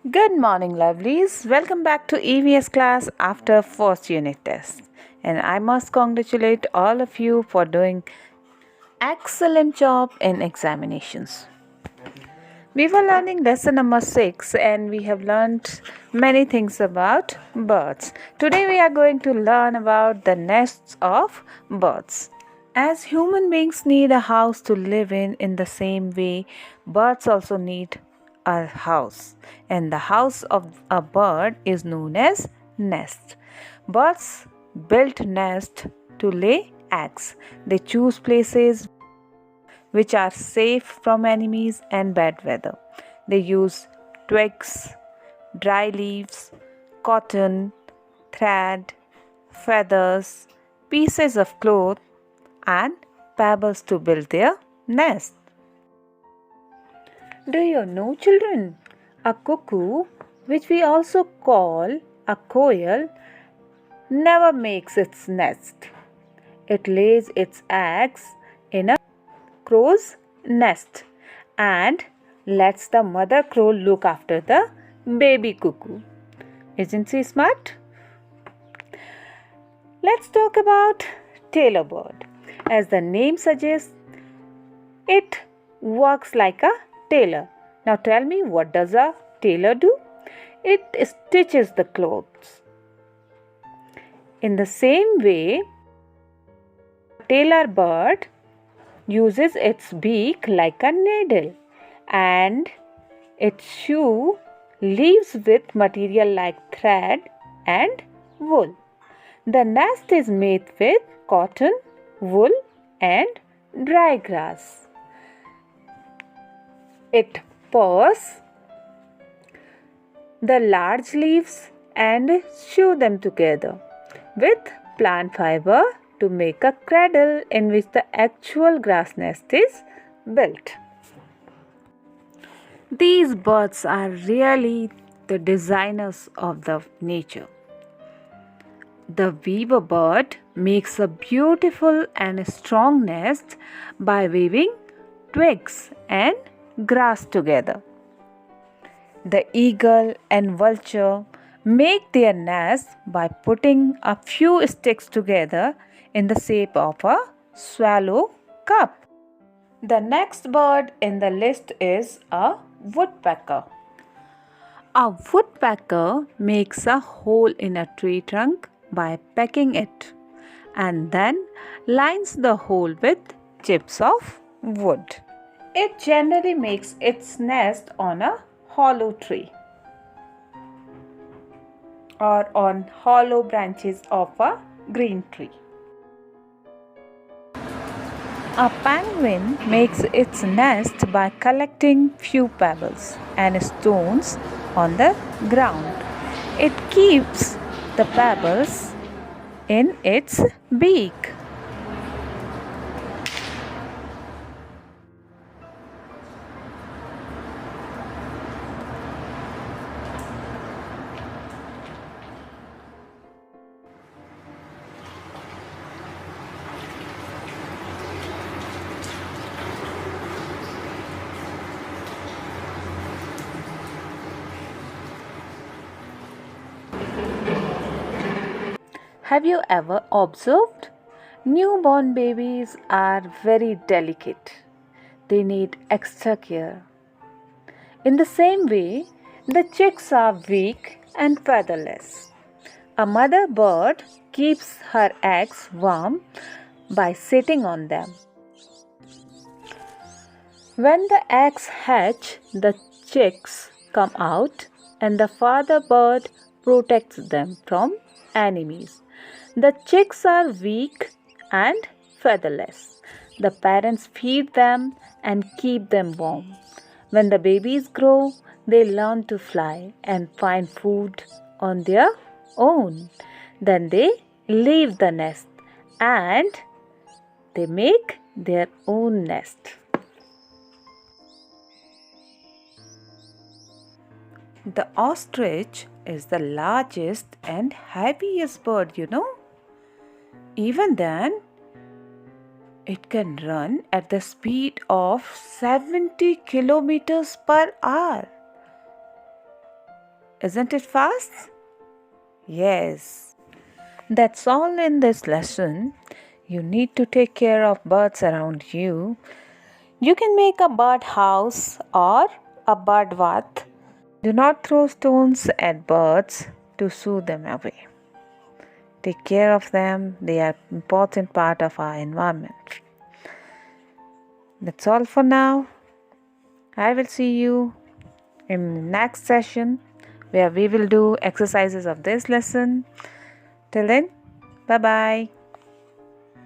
Good morning, lovelies. Welcome back to EVS class after first unit test. And I must congratulate all of you for doing excellent job in examinations. We were learning lesson number 6 and we have learned many things about birds. Today we are going to learn about the nests of birds. As human beings need a house to live in the same way, birds also need a house. And the house of a bird is known as nest. Birds build nest to lay eggs. They choose places which are safe from enemies and bad weather. They use twigs, dry leaves, cotton, thread, feathers, pieces of cloth, and pebbles to build their nest. Do you know, children? A cuckoo, which we also call a quail, never makes its nest. It lays its eggs in a crow's nest and lets the mother crow look after the baby cuckoo. Isn't she smart? Let's talk about tailor bird. As the name suggests, it works like a tailor. Now tell me, what does a tailor do? It stitches the clothes. In the same way, a tailor bird uses its beak like a needle and its shoe leaves with material like thread and wool. The nest is made with cotton, wool and dry grass. It purrs the large leaves and sew them together with plant fiber to make a cradle in which the actual grass nest is built. These birds are really the designers of the nature. The weaver bird makes a beautiful and strong nest by weaving twigs and grass together. The eagle and vulture make their nest by putting a few sticks together in the shape of a swallow cup. The next bird in the list is a woodpecker. A woodpecker makes a hole in a tree trunk by pecking it and then lines the hole with chips of wood. It generally makes its nest on a hollow tree or on hollow branches of a green tree. A penguin makes its nest by collecting few pebbles and stones on the ground. It keeps the pebbles in its beak. Have you ever observed? Newborn babies are very delicate. They need extra care. In the same way, the chicks are weak and featherless. A mother bird keeps her eggs warm by sitting on them. When the eggs hatch, the chicks come out and the father bird protects them from enemies. The chicks are weak and featherless. The parents feed them and keep them warm. When the babies grow, they learn to fly and find food on their own. Then they leave the nest and they make their own nest. The ostrich is the largest and heaviest bird, Even then, it can run at the speed of 70 kilometers per hour. Isn't it fast? Yes. That's all in this lesson. You need to take care of birds around you. You can make a bird house or a bird bath. Do not throw stones at birds to shoo them away. Take care of them. They are an important part of our environment. That's all for now. I will see you in the next session where we will do exercises of this lesson. Till then, bye bye.